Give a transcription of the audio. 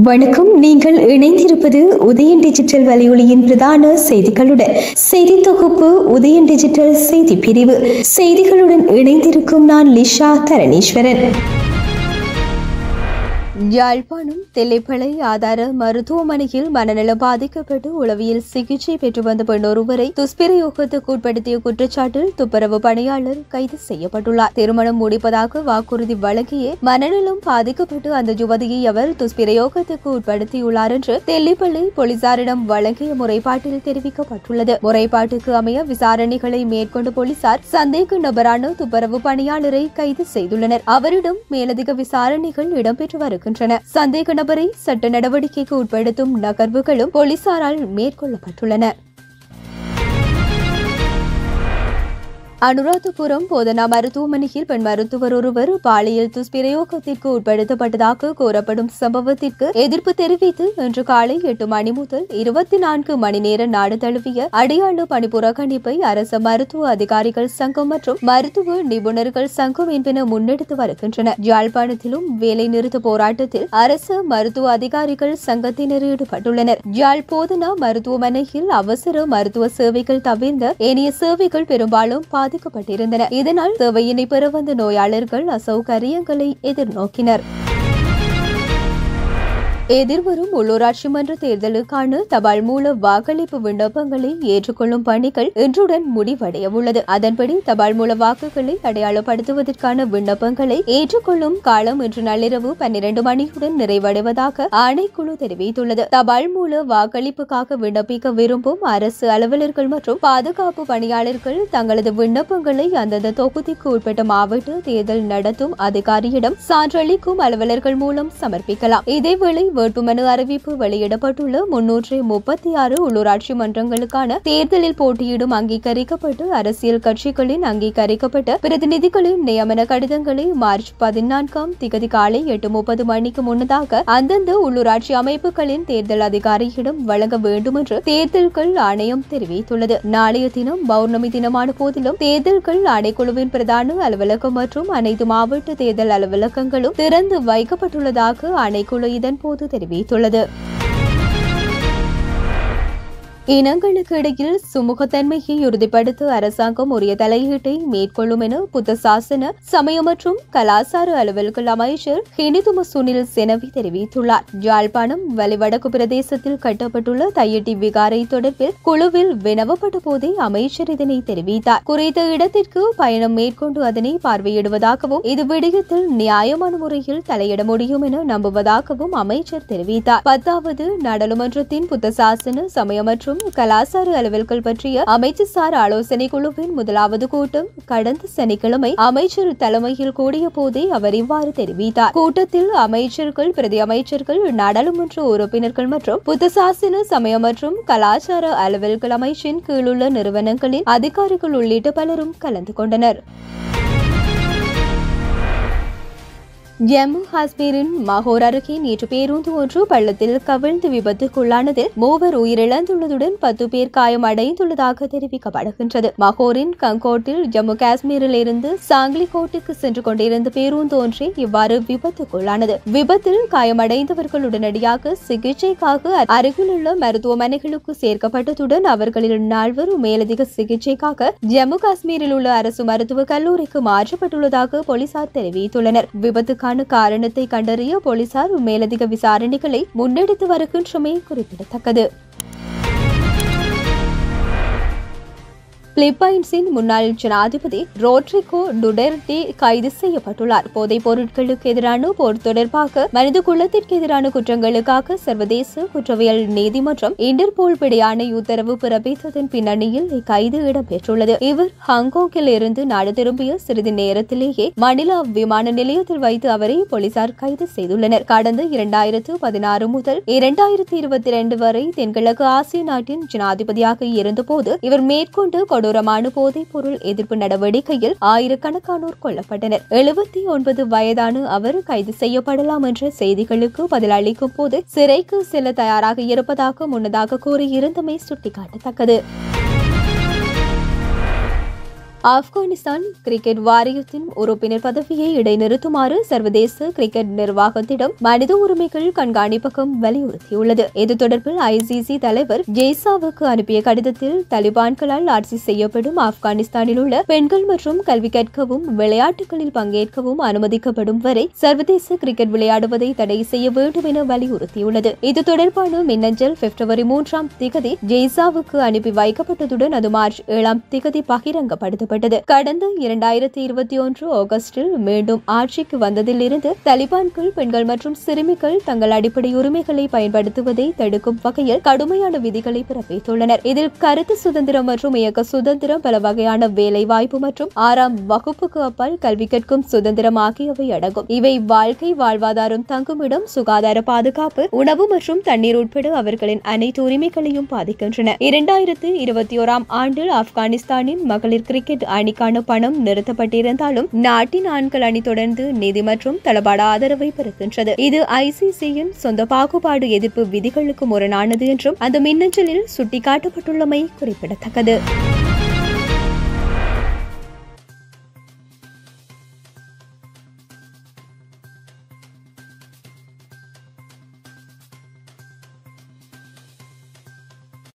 வணக்கம். நீங்கள் இணைந்திருப்பது உதயன் டிஜிட்டல் வலையொலியின் பிரதான செய்திகளுடன். செய்தி தொகுப்பு உதயன் டிஜிட்டல் செய்தி பிரிவு. செய்திகளுடன் இணைந்திருக்கும் நான் லிஷா தரணீஸ்வரன். யாழ்ப்பாணம் தெல்லைப்பளை ஆதார மருத்துவமனையில் மனநலம் பாதிக்கப்பட்டு உளவியல் சிகிச்சை பெற்று வந்த பெண்ணொருவரை துஷ்பிரயோகத்துக்கு உட்படுத்திய குற்றச்சாட்டில் துப்புரவு பணியாளர் கைது செய்யப்பட்டுள்ளார். திருமணம் முடிப்பதாக வாக்குறுதி வழங்கியே மனநலம் பாதிக்கப்பட்டு அந்த யுவதியை அவர் துஷ்பிரயோகத்துக்கு உட்படுத்தியுள்ளார் என்று தெல்லைப்பளை போலீசாரிடம் வழங்கிய முறைப்பாட்டில் தெரிவிக்கப்பட்டுள்ளது. முறைப்பாட்டுக்கு அமைய விசாரணைகளை மேற்கொண்ட போலீசார் சந்தேக நபரான துப்புரவு பணியாளரை கைது செய்துள்ளனர். அவரிடம் மேலதிக விசாரணைகள் இடம்பெற்று வருகின்றன. சந்தேக நபரை சட்ட நடவடிக்கைக்கு உட்படுத்தும் நகர்வுகளும் போலீசாரால் மேற்கொள்ளப்பட்டுள்ளன. அனுராதபுரம் போதனா மருத்துவமனையில் பெண் மருத்துவர் ஒருவர் பாலியல் துஷ்பிரயோகத்திற்கு உட்படுத்தப்பட்டதாக கூறப்படும் சம்பவத்திற்கு எதிர்ப்பு தெரிவித்து இன்று காலை 8 மணி முதல் 24 மணி நேர நாடு தழுவிய அடையாள பணி புறக்கணிப்பை அரச மருத்துவ அதிகாரிகள் சங்கம் மற்றும் மருத்துவ நிபுணர்கள் சங்கம் என்பன முன்னெடுத்து வருகின்றன. யாழ்ப்பாணத்திலும் வேலை நிறுத்த போராட்டத்தில் அரச மருத்துவ அதிகாரிகள் சங்கத்தினர் ஈடுபட்டுள்ளனர். யாழ் போதனா மருத்துவமனையில் அவசர மருத்துவ சேவைகள் தவிர்ந்த ஏனைய சேவைகள் பெரும்பாலும் பாதிக்கப்பட்டிருந்தன. இதனால் சேவையினை பெற வந்த நோயாளர்கள் அசௌகரியங்களை எதிர்நோக்கினர். எதிர்வரும் உள்ளூராட்சி மன்ற தேர்தலுக்கான தபால் மூல வாக்களிப்பு விண்ணப்பங்களை ஏற்றுக்கொள்ளும் பணிகள் இன்றுடன் முடிவடைய உள்ளது. அதன்படி தபால் மூல வாக்குகளை அடையாளப்படுத்துவதற்கான விண்ணப்பங்களை ஏற்றுக்கொள்ளும் காலம் இன்று நள்ளிரவு 12 மணியுடன் நிறைவடைவதாக ஆணைக்குழு தெரிவித்துள்ளது. தபால் மூல வாக்களிப்புக்காக விண்ணப்பிக்க விரும்பும் அரசு அலுவலர்கள் மற்றும் பாதுகாப்பு பணியாளர்கள் தங்களது விண்ணப்பங்களை அந்தந்த தொகுதிக்கு உட்பட்ட மாவட்ட தேர்தல் நடத்தும் அதிகாரியிடம் சான்றளிக்கும் அலுவலர்கள் மூலம் சமர்ப்பிக்கலாம். இதேவேளை வேட்புமனு அறிவிப்பு வெளியிடப்பட்டுள்ள 336 உள்ளூராட்சி மன்றங்களுக்கான தேர்தலில் போட்டியிடும் அங்கீகரிக்கப்பட்டு அரசியல் கட்சிகளின் அங்கீகரிக்கப்பட்ட பிரதிநிதிகளின் நியமன கடிதங்களை மார்ச் 14ஆம் திகதி காலை 8:30 மணிக்கு முன்னதாக அந்தந்த உள்ளூராட்சி அமைப்புகளின் தேர்தல் அதிகாரியிடம் வழங்க வேண்டும் என்று தேர்தல்கள் ஆணையம் தெரிவித்துள்ளது. நாளைய தினம் பௌர்ணமி தினமான போதிலும் தேர்தல்கள் ஆணைக்குழுவின் பிரதான அலுவலகம் மற்றும் அனைத்து மாவட்ட தேர்தல் அலுவலகங்களும் திறந்து வைக்கப்பட்டுள்ளதாக ஆணைக்குழு இதன்போது தெரிவித்துள்ளது. இனங்களுக்கு இடையில் சுமூகத்தன்மையை உறுதிப்படுத்த அரசாங்கம் உரிய தலையீட்டை மேற்கொள்ளும் என புத்த சாசன சமய மற்றும் கலாசார அலுவல்கள் அமைச்சர் ஹினிதும சுனில் செனவி தெரிவித்துள்ளார். யாழ்ப்பாணம் வலிவடக்கு பிரதேசத்தில் கட்டப்பட்டுள்ள தையட்டி விகாரை தொடர்பில் குழுவில் வினவப்பட்ட போதே அமைச்சர் இதனை தெரிவித்தார். குறித்த இடத்திற்கு பயணம் மேற்கொண்டு அதனை பார்வையிடுவதாகவும் இது விடயத்தில் நியாயமான முறையில் தலையிட முடியும் என நம்புவதாகவும் அமைச்சர் தெரிவித்தார். 10வது நாடாளுமன்றத்தின் புத்த சாசன சமய மற்றும் கலாசார அலுவல்கள் பற்றிய அமைச்சர் ஆலோசனை குழுவின் முதலாவது கூட்டம் கடந்த சனிக்கிழமை அமைச்சர் தலைமையில் கூடிய போதே அவர் இவ்வாறு தெரிவித்தார். கூட்டத்தில் அமைச்சர்கள், பிரதி அமைச்சர்கள், நாடாளுமன்ற உறுப்பினர்கள் மற்றும் புத்த சாசன சமய மற்றும் கலாச்சார அலுவல்கள் அமைச்சின் கீழுள்ள நிறுவனங்களின் அதிகாரிகள் உள்ளிட்ட பலரும் கலந்து கொண்டனர். ஜம்மு காஷ்மீரின் மஹோர் அருகே நேற்று பேருந்து ஒன்று பள்ளத்தில் கவிழ்ந்து விபத்துக்குள்ளானதில் 3 உயிரிழந்துள்ளதுடன் 10 பேர் காயமடைந்துள்ளதாக தெரிவிக்கப்படுகின்றது. மஹோரின் கங்கோட்டில் ஜம்மு காஷ்மீரில் இருந்து சாங்கிலிகோட்டுக்கு சென்று கொண்டிருந்த பேருந்து ஒன்றே இவ்வாறு விபத்துக்குள்ளானது. விபத்தில் காயமடைந்தவர்கள் உடனடியாக சிகிச்சைக்காக அருகிலுள்ள மருத்துவமனைகளுக்கு சேர்க்கப்பட்டதுடன் அவர்களில் 4 மேலதிக சிகிச்சைக்காக ஜம்மு காஷ்மீரில் உள்ள அரசு மருத்துவக் கல்லூரிக்கு மாற்றப்பட்டுள்ளதாக போலீசார் தெரிவித்துள்ளனர். விபத்துக்கு காரணத்தை கண்டறிய போலீசார் மேலதிக விசாரணைகளை முன்னெடுத்து வருகின்றமை குறிப்பிடத்தக்கது. பிலிப்பைன்ஸின் முன்னாள் ஜனாதிபதி ரோட்ரிகோ டுடெர்டே கைது செய்யப்பட்டுள்ளார். போதைப் பொருட்களுக்கு எதிரான போர் தொடர்பாக மனித குலத்திற்கு எதிரான குற்றங்களுக்காக சர்வதேச குற்றவியல் நீதிமன்றம் இன்டர்போல் பிடியாணை உத்தரவு பிறப்பித்ததன் பின்னணியில் இக்கைது இடம்பெற்றுள்ளது. இவர் ஹாங்காங்கில் இருந்து நாடு திரும்பிய சிறிது நேரத்திலேயே மணிலா விமான நிலையத்தில் வைத்து அவரை போலீசார் கைது செய்துள்ளனர். கடந்த 2016 முதல் 2022 வரை தென்கிழக்கு ஆசிய நாட்டின் ஜனாதிபதியாக இருந்தபோது இவர் மேற்கொண்ட கொடூரமான போதைப் பொருள் எதிர்ப்பு நடவடிக்கையில் ஆயிரக்கணக்கானோர் கொல்லப்பட்டனர். 79 வயதான அவர் கைது செய்யப்படலாம் என்ற செய்திகளுக்கு பதிலளிக்கும் போது சிறைக்கு செல்ல தயாராக இருப்பதாக முன்னதாக கூறியிருந்தமை சுட்டிக்காட்டத்தக்கது. ஆப்கானிஸ்தான் கிரிக்கெட் வாரியத்தின் உறுப்பினர் பதவியை இடைநிறுத்துமாறு சர்வதேச கிரிக்கெட் நிர்வாகத்திடம் மனித உரிமைகள் கண்காணிப்பகம் வலியுறுத்தியுள்ளது. இது தொடர்பில் ICC தலைவர் ஜெய்சாவுக்கு அனுப்பிய கடிதத்தில் தலிபான்களால் ஆட்சி செய்யப்படும் ஆப்கானிஸ்தானில் உள்ள பெண்கள் மற்றும் கல்வி கற்கவும் விளையாட்டுகளில் பங்கேற்கவும் அனுமதிக்கப்படும் வரை சர்வதேச கிரிக்கெட் விளையாடுவதை தடை செய்ய வேண்டும் என வலியுறுத்தியுள்ளது. இது தொடர்பான மின்னஞ்சல் பிப்ரவரி 3 ஜெய்சாவுக்கு அனுப்பி வைக்கப்பட்டதுடன் அது மார்ச் 7 பகிரங்கப்படுத்தப்பட்டது. கடந்த 2021 ஆகஸ்டில் மீண்டும் ஆட்சிக்கு வந்ததிலிருந்து தலிபான்கள் பெண்கள் மற்றும் சிறுமிகள் தங்கள் அடிப்படை உரிமைகளை பயன்படுத்துவதை தடுக்கும் வகையில் கடுமையான விதிகளை பிறப்பித்துள்ளனர். இதில் கருத்து சுதந்திரம் மற்றும் இயக்க சுதந்திரம், பல வகையான வேலை வாய்ப்பு மற்றும் 6ஆம் வகுப்புக்கு அப்பால் கல்வி கற்கும் சுதந்திரம் ஆகியவை அடங்கும். இவை வாழ்க்கை, வாழ்வாதாரம், தங்குமிடம், சுகாதார பாதுகாப்பு, உணவு மற்றும் தண்ணீர் உட்பட அவர்களின் அனைத்து உரிமைகளையும் பாதிக்கின்றன. 2021 ஆண்டில் ஆப்கானிஸ்தானின் மகளிர் கிரிக்கெட் அணிக்கான பணம் நிறுத்தப்பட்டிருந்தாலும் நாட்டின் ஆண்கள் அணி தொடர்ந்து நிதி மற்றும் தளபாட ஆதரவை பெறுகின்றது. இது ICCயின் சொந்த பாகுபாடு எதிர்ப்பு விதிகளுக்கு முரணானது என்றும் அந்த மின்னஞ்சலில் சுட்டிக்காட்டப்பட்டுள்ளமை குறிப்பிடத்தக்கது.